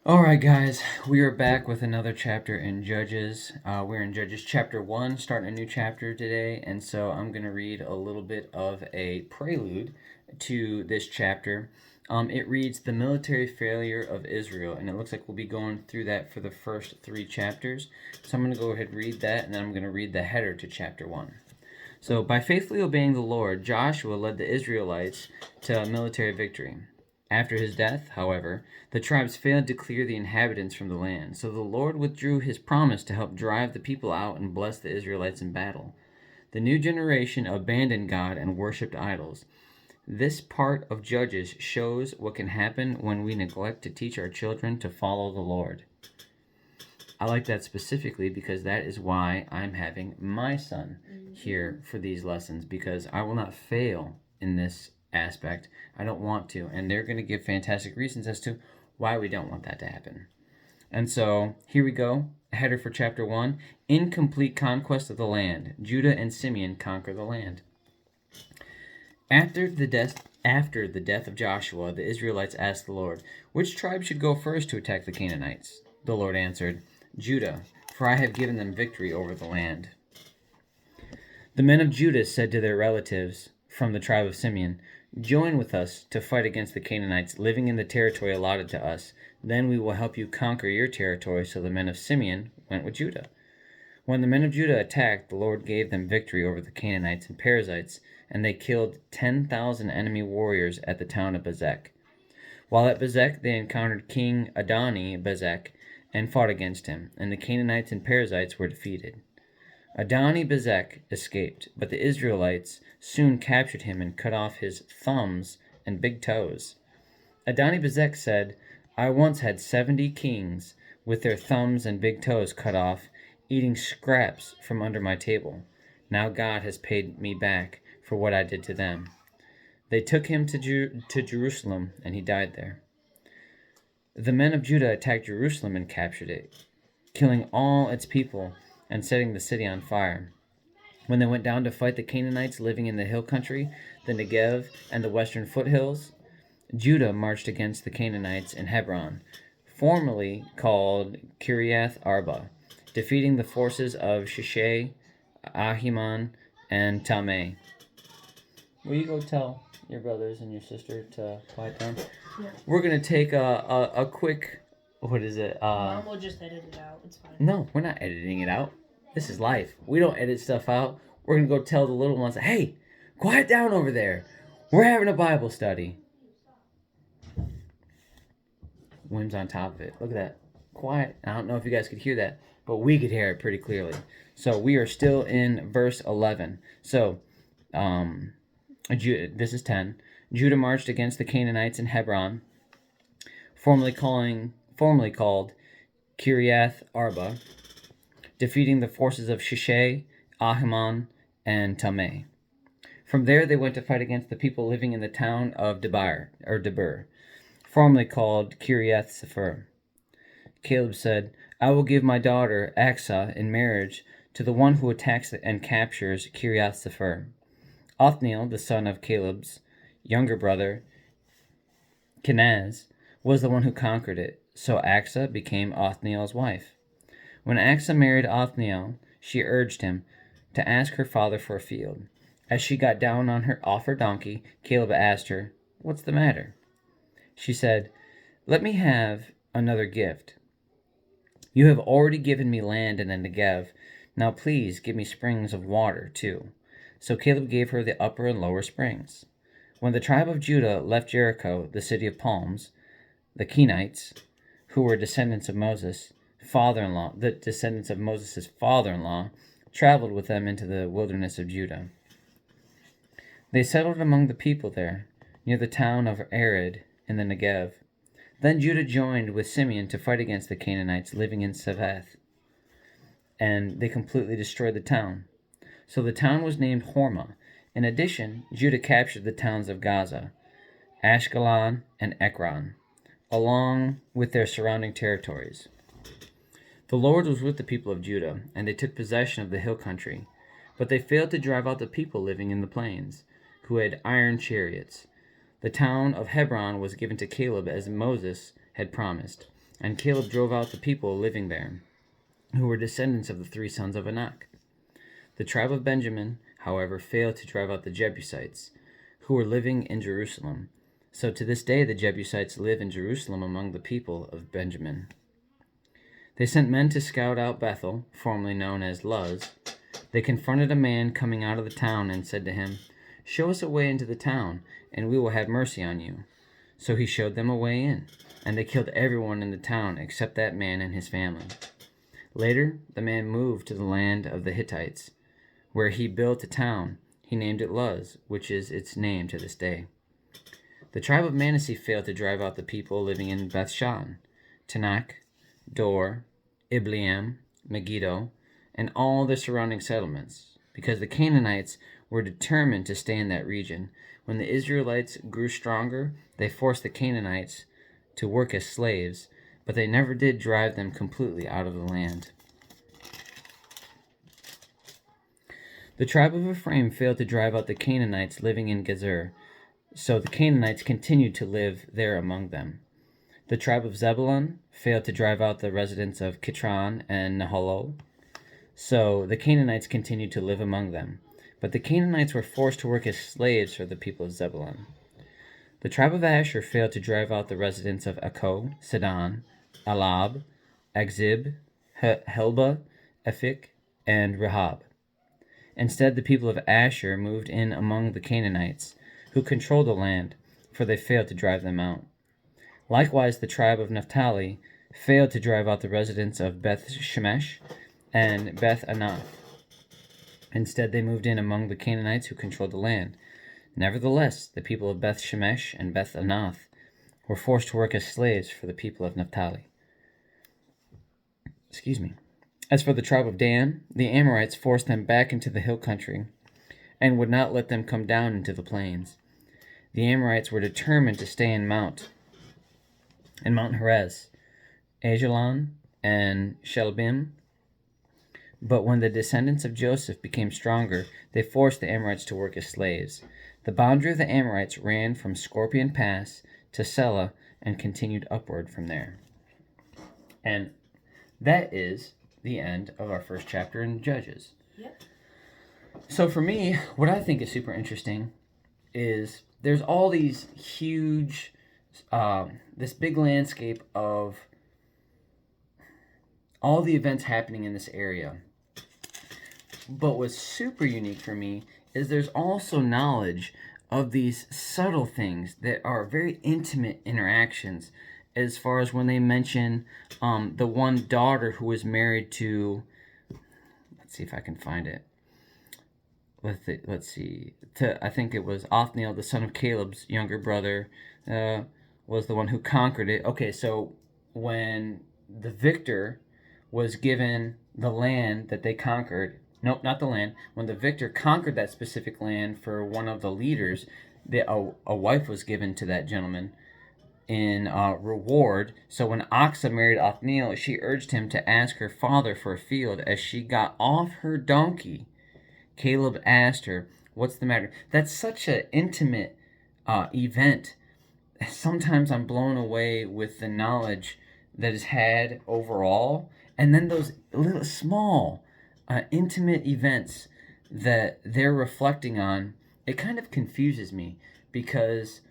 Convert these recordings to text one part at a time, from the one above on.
All right, guys, we are back with another chapter in Judges. We're in Judges chapter 1, starting a new chapter today, and so I'm going to read a little bit of a prelude to this chapter. It reads, The Military Failure of Israel, and it looks like we'll be going through that for the first three chapters. So I'm going to go ahead and read that, and then I'm going to read the header to chapter 1. So, by faithfully obeying the Lord, Joshua led the Israelites to a military victory. After his death, however, the tribes failed to clear the inhabitants from the land, so the Lord withdrew his promise to help drive the people out and bless the Israelites in battle. The new generation abandoned God and worshipped idols. This part of Judges shows what can happen when we neglect to teach our children to follow the Lord. I like that specifically because that is why I'm having my son here for these lessons, because I will not fail in this aspect. I don't want to, and they're going to give fantastic reasons as to why we don't want that to happen. And so here we go. A header for chapter 1: Incomplete conquest of the land. Judah and Simeon conquer the land. After the death of Joshua, the Israelites asked the Lord, "Which tribe should go first to attack the Canaanites?" The Lord answered, "Judah, for I have given them victory over the land." The men of Judah said to their relatives from the tribe of Simeon, "Join with us to fight against the Canaanites living in the territory allotted to us. Then we will help you conquer your territory." So the men of Simeon went with Judah. When the men of Judah attacked, the Lord gave them victory over the Canaanites and Perizzites, and they killed 10,000 enemy warriors at the town of Bezek. While at Bezek, they encountered King Adoni-Bezek and fought against him, and the Canaanites and Perizzites were defeated. Adoni-Bezek escaped, but the Israelites soon captured him and cut off his thumbs and big toes. Adoni-Bezek said, "I once had 70 kings with their thumbs and big toes cut off, eating scraps from under my table. Now God has paid me back for what I did to them." They took him to Jerusalem, and he died there. The men of Judah attacked Jerusalem and captured it, killing all its people and setting the city on fire. When they went down to fight the Canaanites living in the hill country, the Negev, and the western foothills, Judah marched against the Canaanites in Hebron, formerly called Kiriath Arba, defeating the forces of Shishai, Ahiman, and Talmai. Will you go tell your brothers and your sister to quiet down? Yeah. We're going to take a quick, what is it? Mom will just edit it out. It's fine. No, we're not editing it out. This is life. We don't edit stuff out. We're going to go tell the little ones, "Hey, quiet down over there. We're having a Bible study." Wim's on top of it. Look at that. Quiet. I don't know if you guys could hear that, but we could hear it pretty clearly. So we are still in verse 11. So, this is 10. Judah marched against the Canaanites in Hebron, formerly called Kiriath Arba, defeating the forces of Shishai, Ahiman, and Talmai. From there they went to fight against the people living in the town of Debir, formerly called Kiriath Sefer. Caleb said, "I will give my daughter Aksah in marriage to the one who attacks and captures Kiriath Sefer." Othniel, the son of Caleb's younger brother, Kenaz, was the one who conquered it, so Aksah became Othniel's wife. When Aksah married Othniel, she urged him to ask her father for a field. As she got down off her donkey, Caleb asked her, "What's the matter?" She said, "Let me have another gift. You have already given me land in the Negev. Now please give me springs of water, too." So Caleb gave her the upper and lower springs. When the tribe of Judah left Jericho, the city of palms, the Kenites, who were descendants of Moses' father-in-law, traveled with them into the wilderness of Judah. They settled among the people there, near the town of Arid in the Negev. Then Judah joined with Simeon to fight against the Canaanites living in Savath, and they completely destroyed the town. So the town was named Hormah. In addition, Judah captured the towns of Gaza, Ashkelon, and Ekron, along with their surrounding territories. The Lord was with the people of Judah, and they took possession of the hill country, but they failed to drive out the people living in the plains, who had iron chariots. The town of Hebron was given to Caleb as Moses had promised. And Caleb drove out the people living there, who were descendants of the 3 sons of Anak. The tribe of Benjamin, however, failed to drive out the Jebusites, who were living in Jerusalem. So to this day the Jebusites live in Jerusalem among the people of Benjamin. They sent men to scout out Bethel, formerly known as Luz. They confronted a man coming out of the town and said to him, "Show us a way into the town, and we will have mercy on you." So he showed them a way in, and they killed everyone in the town except that man and his family. Later, the man moved to the land of the Hittites, where he built a town. He named it Luz, which is its name to this day. The tribe of Manasseh failed to drive out the people living in Bethshan, Tanakh, Dor, Ibleam, Megiddo, and all the surrounding settlements, because the Canaanites were determined to stay in that region. When the Israelites grew stronger, they forced the Canaanites to work as slaves, but they never did drive them completely out of the land. The tribe of Ephraim failed to drive out the Canaanites living in Gezer, so the Canaanites continued to live there among them. The tribe of Zebulun failed to drive out the residents of Kitron and Nahalol, so the Canaanites continued to live among them. But the Canaanites were forced to work as slaves for the people of Zebulun. The tribe of Asher failed to drive out the residents of Akko, Sidon, Alab, Akzib, Helba, Ephik, and Rehob. Instead, the people of Asher moved in among the Canaanites, who controlled the land, for they failed to drive them out. Likewise, the tribe of Naphtali failed to drive out the residents of Beth Shemesh and Beth Anath. Instead, they moved in among the Canaanites who controlled the land. Nevertheless, the people of Beth Shemesh and Beth Anath were forced to work as slaves for the people of Naphtali. As for the tribe of Dan, the Amorites forced them back into the hill country and would not let them come down into the plains. The Amorites were determined to stay in Mount Heres, Ajalon, and Shelbim. But when the descendants of Joseph became stronger, they forced the Amorites to work as slaves. The boundary of the Amorites ran from Scorpion Pass to Selah and continued upward from there. And that is the end of our first chapter in Judges. Yep. So for me, what I think is super interesting is there's all these huge, this big landscape of all the events happening in this area. But what's super unique for me is there's also knowledge of these subtle things that are very intimate interactions, as far as when they mention the one daughter who was married to, let's see if I can find it. Let's see. I think it was Othniel, the son of Caleb's younger brother, was the one who conquered it. Okay, so when the victor was given the land that they conquered, nope, not the land. When the victor conquered that specific land for one of the leaders, a wife was given to that gentleman in reward. So when Aksa married Othniel, she urged him to ask her father for a field. As she got off her donkey, Caleb asked her, "What's the matter?" That's such an intimate event. Sometimes I'm blown away with the knowledge that is had overall, and then those little small intimate events that they're reflecting on. It kind of confuses me, because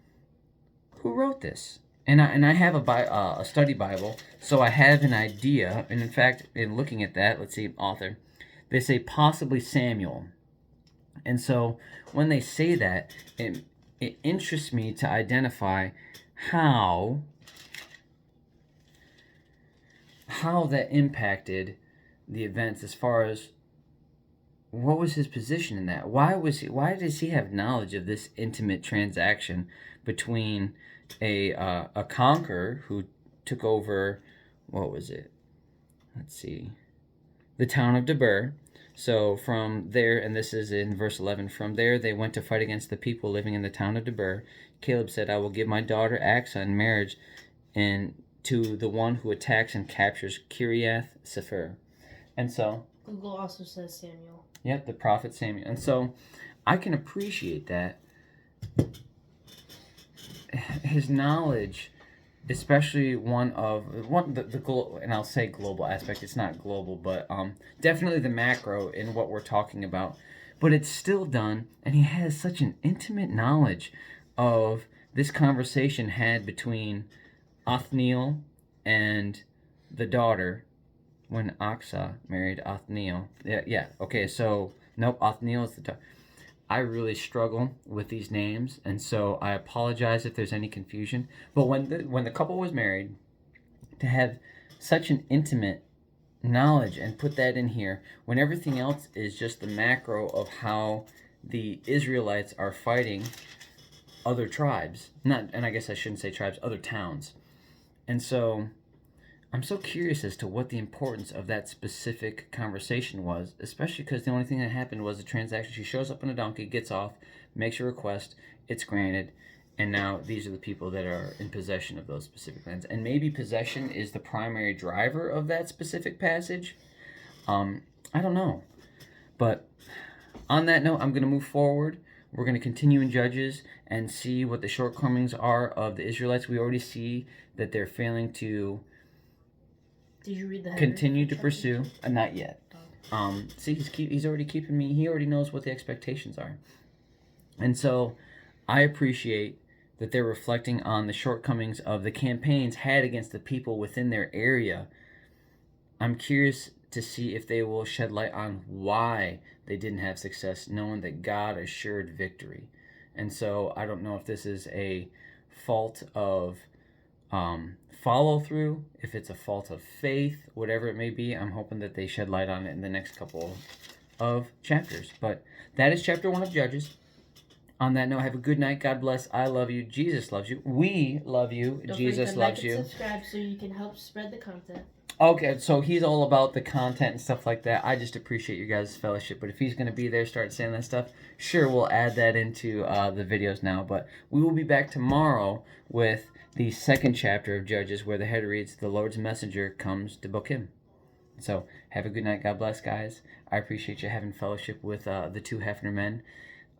who wrote this? And I have a study Bible, so I have an idea. And in fact, in looking at that, let's see, author, they say possibly Samuel. And so when they say that, it interests me to identify how that impacted the events, as far as what was his position in that. Why does he have knowledge of this intimate transaction between a conqueror who took over, what was it? Let's see, the town of Debir. So from there, and this is in verse 11, from there they went to fight against the people living in the town of Debir. Caleb said, "I will give my daughter Aksa in marriage to the one who attacks and captures Kiriath Sefer." And so Google also says Samuel. Yep, the prophet Samuel. And so I can appreciate that. His knowledge especially one and I'll say global aspect. It's not global, but definitely the macro in what we're talking about. But it's still done, and he has such an intimate knowledge of this conversation had between Othniel and the daughter when Aksa married Othniel. Yeah. Okay, so nope, Othniel is the daughter. I really struggle with these names, and so I apologize if there's any confusion. But when the couple was married, to have such an intimate knowledge and put that in here when everything else is just the macro of how the Israelites are fighting other tribes, not, and I guess I shouldn't say tribes, other towns. And so I'm so curious as to what the importance of that specific conversation was, especially because the only thing that happened was a transaction. She shows up on a donkey, gets off, makes a request, it's granted, and now these are the people that are in possession of those specific lands. And maybe possession is the primary driver of that specific passage. I don't know. But on that note, I'm going to move forward. We're going to continue in Judges and see what the shortcomings are of the Israelites. We already see that they're failing to Did you read the header? continue to pursue. Not yet. See, he's already keeping me. He already knows what the expectations are, and so I appreciate that they're reflecting on the shortcomings of the campaigns had against the people within their area. I'm curious to see if they will shed light on why they didn't have success, knowing that God assured victory. And so I don't know if this is a fault of follow through, if it's a fault of faith, whatever it may be. I'm hoping that they shed light on it in the next couple of chapters. But that is chapter 1 of Judges. On that note, have a good night. God bless. I love you. Jesus loves you. We love you. Don't Jesus forget to loves you. like and subscribe so you can help spread the content. Okay, so he's all about the content and stuff like that. I just appreciate your guys' fellowship. But if he's going to be there, start saying that stuff, sure, we'll add that into the videos now. But we will be back tomorrow with the second chapter of Judges, where the head reads, "The Lord's messenger comes to Bochim." So have a good night. God bless, guys. I appreciate you having fellowship with the two Hefner men.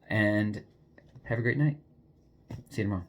And have a great night. See you tomorrow.